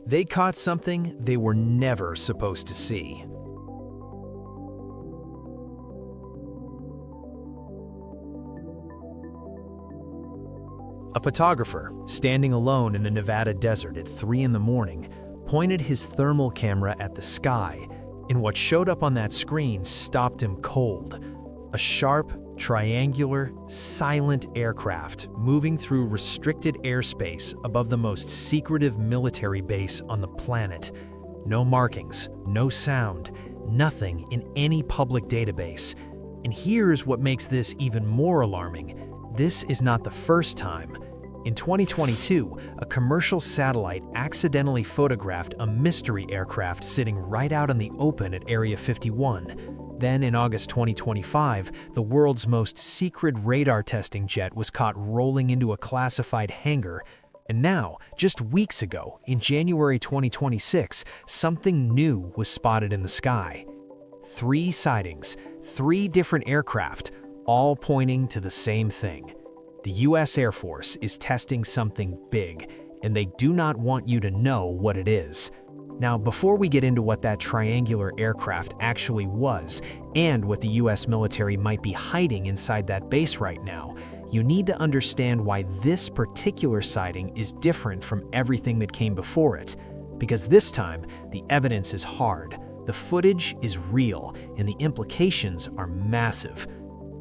They caught something they were never supposed to see. A photographer, standing alone in the Nevada desert at 3 in the morning, pointed his thermal camera at the sky, and what showed up on that screen stopped him cold. A sharp, triangular, silent aircraft moving through restricted airspace above the most secretive military base on the planet. No markings, no sound, nothing in any public database. And here's what makes this even more alarming. This is not the first time. In 2022, a commercial satellite accidentally photographed a mystery aircraft sitting right out in the open at Area 51. Then in August 2025, the world's most secret radar testing jet was caught rolling into a classified hangar. And now, just weeks ago, in January 2026, something new was spotted in the sky. 3 sightings, 3 different aircraft, all pointing to the same thing. The US Air Force is testing something big, and they do not want you to know what it is. Now, before we get into what that triangular aircraft actually was, and what the US military might be hiding inside that base right now, you need to understand why this particular sighting is different from everything that came before it. Because this time, the evidence is hard, the footage is real, and the implications are massive.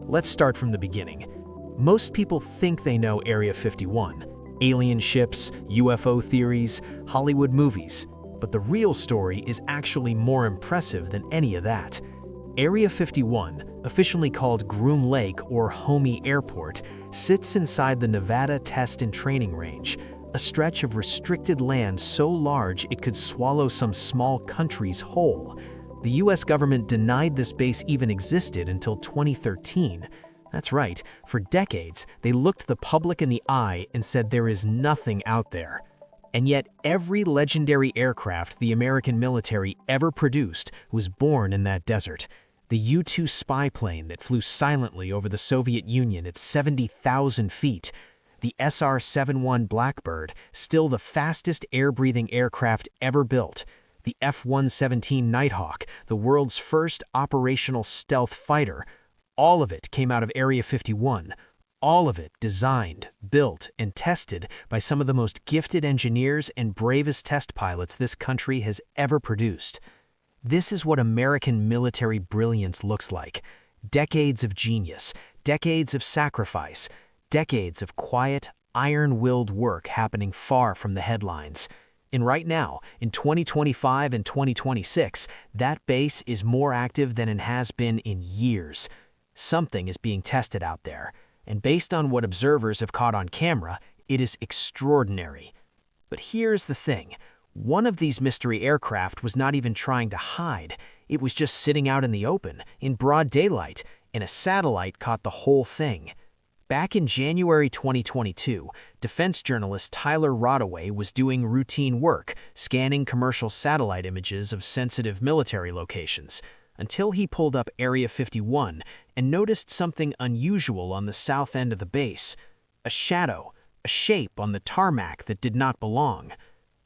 Let's start from the beginning. Most people think they know Area 51, alien ships, UFO theories, Hollywood movies, but the real story is actually more impressive than any of that. Area 51, officially called Groom Lake or Homey Airport, sits inside the Nevada Test and Training Range, a stretch of restricted land so large it could swallow some small countries whole. The US government denied this base even existed until 2013. That's right, for decades, they looked the public in the eye and said there is nothing out there. And yet, every legendary aircraft the American military ever produced was born in that desert. The U-2 spy plane that flew silently over the Soviet Union at 70,000 feet. The SR-71 Blackbird, still the fastest air-breathing aircraft ever built. The F-117 Nighthawk, the world's first operational stealth fighter. All of it came out of Area 51. All of it designed, built, and tested by some of the most gifted engineers and bravest test pilots this country has ever produced. This is what American military brilliance looks like. Decades of genius, decades of sacrifice, decades of quiet, iron-willed work happening far from the headlines. And right now, in 2025 and 2026, that base is more active than it has been in years. Something is being tested out there, and based on what observers have caught on camera, it is extraordinary. But here's the thing. One of these mystery aircraft was not even trying to hide. It was just sitting out in the open, in broad daylight, and a satellite caught the whole thing. Back in January 2022, defense journalist Tyler Rodaway was doing routine work, scanning commercial satellite images of sensitive military locations, until he pulled up Area 51 and noticed something unusual on the south end of the base. A shadow, a shape on the tarmac that did not belong.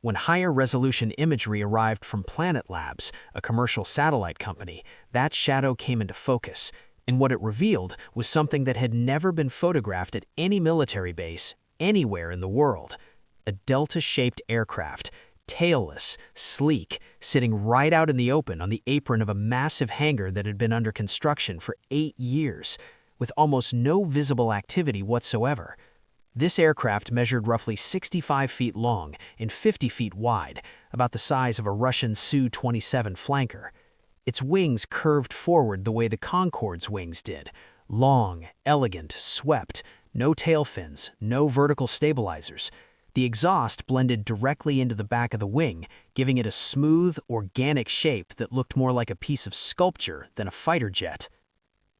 When higher resolution imagery arrived from Planet Labs, a commercial satellite company, that shadow came into focus, and what it revealed was something that had never been photographed at any military base anywhere in the world. A delta-shaped aircraft, tailless, sleek, sitting right out in the open on the apron of a massive hangar that had been under construction for 8 years, with almost no visible activity whatsoever. This aircraft measured roughly 65 feet long and 50 feet wide, about the size of a Russian Su-27 flanker. Its wings curved forward the way the Concorde's wings did, long, elegant, swept, no tail fins, no vertical stabilizers. The exhaust blended directly into the back of the wing, giving it a smooth, organic shape that looked more like a piece of sculpture than a fighter jet.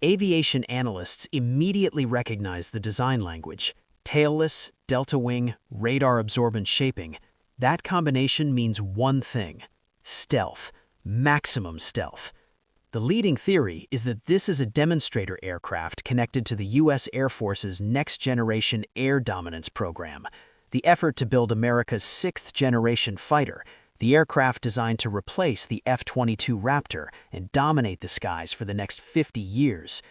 Aviation analysts immediately recognized the design language. Tailless, delta wing, radar-absorbent shaping. That combination means one thing: stealth, maximum stealth. The leading theory is that this is a demonstrator aircraft connected to the U.S. Air Force's next-generation air dominance program, the effort to build America's 6th-generation fighter, the aircraft designed to replace the F-22 Raptor and dominate the skies for the next 50 years.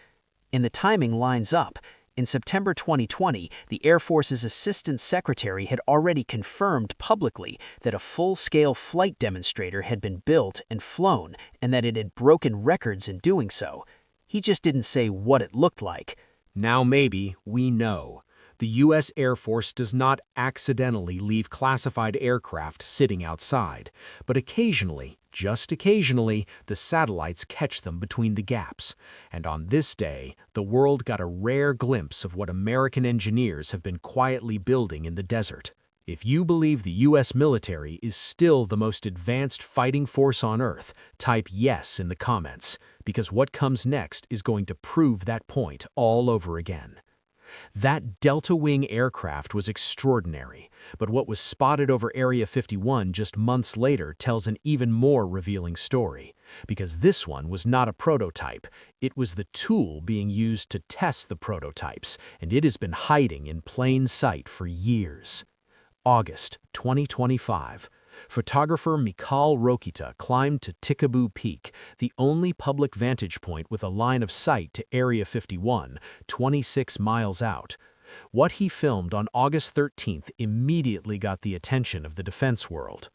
And the timing lines up. In September 2020, the Air Force's Assistant Secretary had already confirmed publicly that a full-scale flight demonstrator had been built and flown, and that it had broken records in doing so. He just didn't say what it looked like. Now maybe we know. The U.S. Air Force does not accidentally leave classified aircraft sitting outside, but occasionally, just occasionally, the satellites catch them between the gaps. And on this day, the world got a rare glimpse of what American engineers have been quietly building in the desert. If you believe the U.S. military is still the most advanced fighting force on Earth, type yes in the comments, because what comes next is going to prove that point all over again. That Delta Wing aircraft was extraordinary, but what was spotted over Area 51 just months later tells an even more revealing story. Because this one was not a prototype, it was the tool being used to test the prototypes, and it has been hiding in plain sight for years. August 2025. Photographer Mikhail Rokita climbed to Tikaboo Peak, the only public vantage point with a line of sight to Area 51, 26 miles out. What he filmed on August 13th immediately got the attention of the defense world.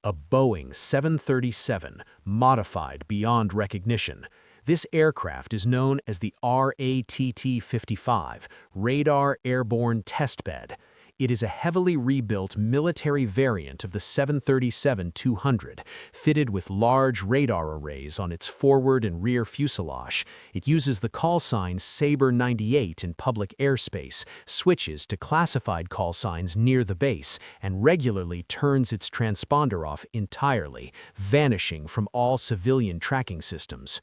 A Boeing 737, modified beyond recognition. This aircraft is known as the RATT55 Radar Airborne Testbed. It is a heavily rebuilt military variant of the 737-200, fitted with large radar arrays on its forward and rear fuselage. It uses the call sign Sabre 98 in public airspace, switches to classified call signs near the base, and regularly turns its transponder off entirely, vanishing from all civilian tracking systems.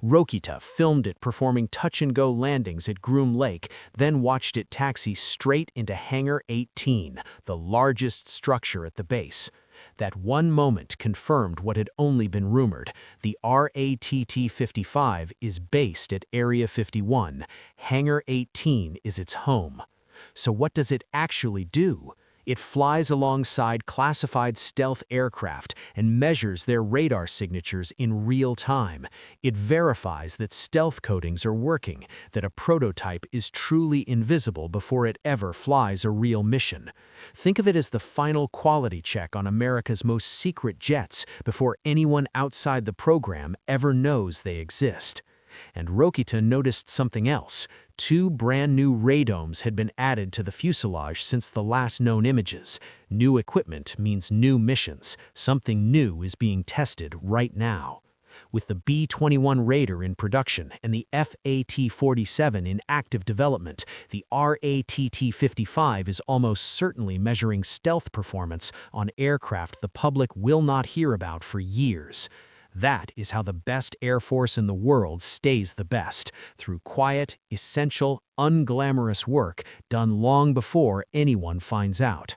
Rokita filmed it performing touch-and-go landings at Groom Lake, then watched it taxi straight into Hangar 18, the largest structure at the base. That one moment confirmed what had only been rumored. The RATT-55 is based at Area 51. Hangar 18 is its home. So what does it actually do? It flies alongside classified stealth aircraft and measures their radar signatures in real time. It verifies that stealth coatings are working, that a prototype is truly invisible before it ever flies a real mission. Think of it as the final quality check on America's most secret jets before anyone outside the program ever knows they exist. And Rokita noticed something else. 2 brand new radomes had been added to the fuselage since the last known images. New equipment means new missions. Something new is being tested right now. With the B-21 Raider in production and the FAT-47 in active development, the RATT-55 is almost certainly measuring stealth performance on aircraft the public will not hear about for years. That is how the best Air Force in the world stays the best, through quiet, essential, unglamorous work done long before anyone finds out.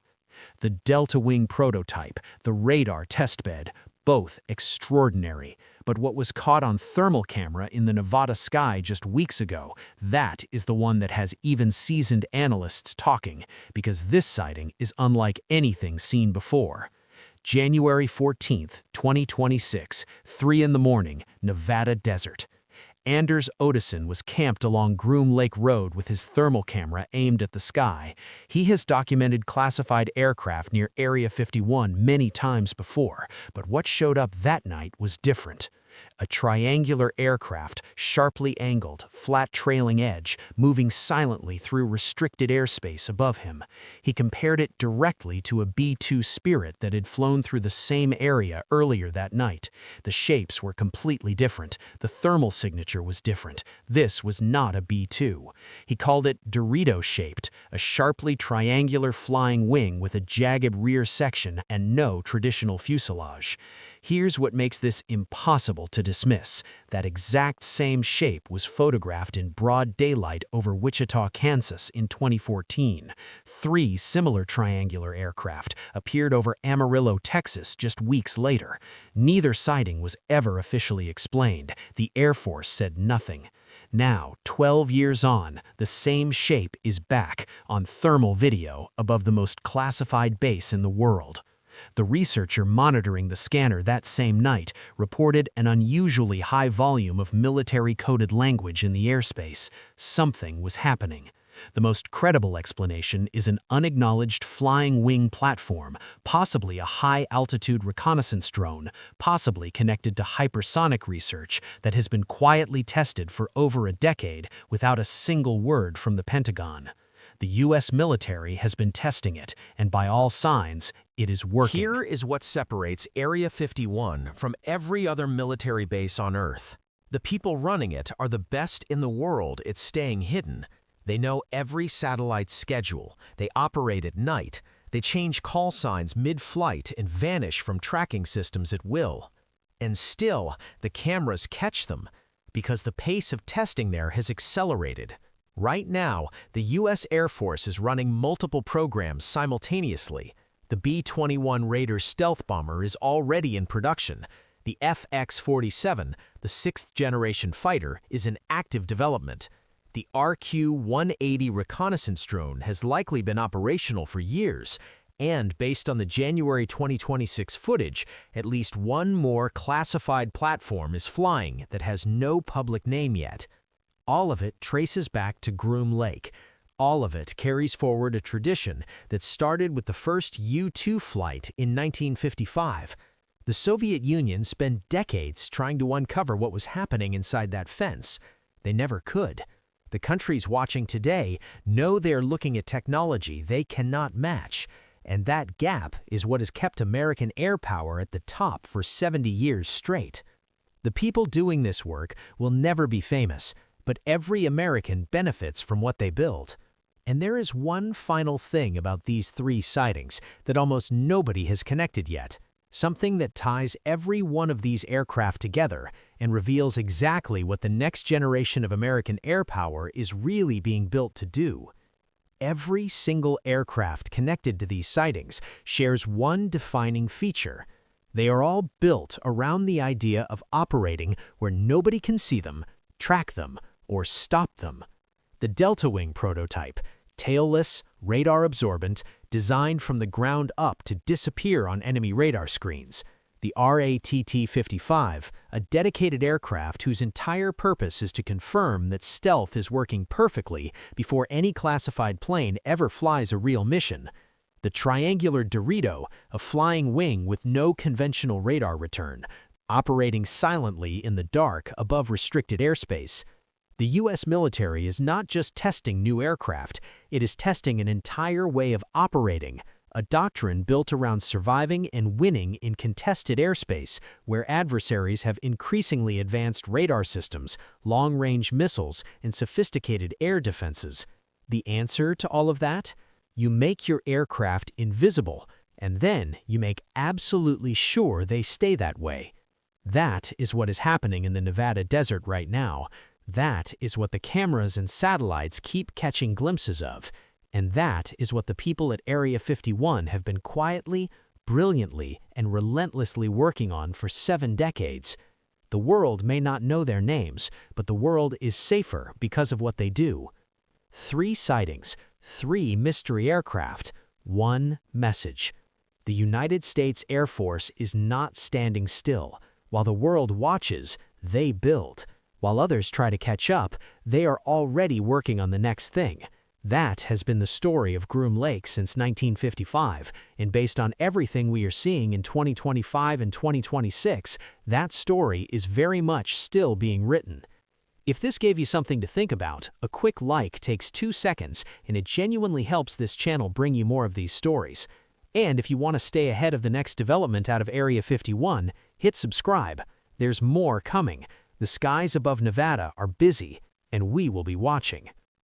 The Delta Wing prototype, the radar testbed, both extraordinary. But what was caught on thermal camera in the Nevada sky just weeks ago, that is the one that has even seasoned analysts talking, because this sighting is unlike anything seen before. January 14, 2026, 3 in the morning, Nevada desert. Anders Otteson was camped along Groom Lake Road with his thermal camera aimed at the sky. He has documented classified aircraft near Area 51 many times before, but what showed up that night was different. A triangular aircraft, sharply angled, flat trailing edge, moving silently through restricted airspace above him. He compared it directly to a B-2 Spirit that had flown through the same area earlier that night. The shapes were completely different. The thermal signature was different. This was not a B-2. He called it Dorito-shaped, a sharply triangular flying wing with a jagged rear section and no traditional fuselage. Here's what makes this impossible to dismiss. That exact same shape was photographed in broad daylight over Wichita, Kansas in 2014. 3 similar triangular aircraft appeared over Amarillo, Texas just weeks later. Neither sighting was ever officially explained. The Air Force said nothing. Now, 12 years on, the same shape is back on thermal video above the most classified base in the world. The researcher monitoring the scanner that same night reported an unusually high volume of military-coded language in the airspace. Something was happening. The most credible explanation is an unacknowledged flying wing platform, possibly a high-altitude reconnaissance drone, possibly connected to hypersonic research that has been quietly tested for over a decade without a single word from the Pentagon. The U.S. military has been testing it, and by all signs, it is working. Here is what separates Area 51 from every other military base on Earth. The people running it are the best in the world at staying hidden. They know every satellite's schedule, they operate at night, they change call signs mid-flight and vanish from tracking systems at will. And still, the cameras catch them, because the pace of testing there has accelerated. Right now, the U.S. Air Force is running multiple programs simultaneously. The B-21 Raider stealth bomber is already in production. The FX-47, the sixth-generation fighter, is in active development. The RQ-180 reconnaissance drone has likely been operational for years, and based on the January 2026 footage, at least one more classified platform is flying that has no public name yet. All of it traces back to Groom Lake. All of it carries forward a tradition that started with the first U-2 flight in 1955. The Soviet Union spent decades trying to uncover what was happening inside that fence. They never could. The countries watching today know they're looking at technology they cannot match, and that gap is what has kept American air power at the top for 70 years straight. The people doing this work will never be famous, but every American benefits from what they build. And there is one final thing about these three sightings that almost nobody has connected yet, something that ties every one of these aircraft together and reveals exactly what the next generation of American air power is really being built to do. Every single aircraft connected to these sightings shares one defining feature. They are all built around the idea of operating where nobody can see them, track them, or stop them. The Delta Wing prototype, tailless, radar-absorbent, designed from the ground up to disappear on enemy radar screens. The RATT55, a dedicated aircraft whose entire purpose is to confirm that stealth is working perfectly before any classified plane ever flies a real mission. The triangular Dorito, a flying wing with no conventional radar return, operating silently in the dark above restricted airspace. The U.S. military is not just testing new aircraft, it is testing an entire way of operating, a doctrine built around surviving and winning in contested airspace where adversaries have increasingly advanced radar systems, long-range missiles, and sophisticated air defenses. The answer to all of that? You make your aircraft invisible, and then you make absolutely sure they stay that way. That is what is happening in the Nevada desert right now. That is what the cameras and satellites keep catching glimpses of, and that is what the people at Area 51 have been quietly, brilliantly, and relentlessly working on for 7 decades. The world may not know their names, but the world is safer because of what they do. 3 sightings, 3 mystery aircraft, 1 message. The United States Air Force is not standing still. While the world watches, they build. While others try to catch up, they are already working on the next thing. That has been the story of Groom Lake since 1955, and based on everything we are seeing in 2025 and 2026, that story is very much still being written. If this gave you something to think about, a quick like takes 2 seconds, and it genuinely helps this channel bring you more of these stories. And if you want to stay ahead of the next development out of Area 51, hit subscribe. There's more coming. The skies above Nevada are busy, and we will be watching.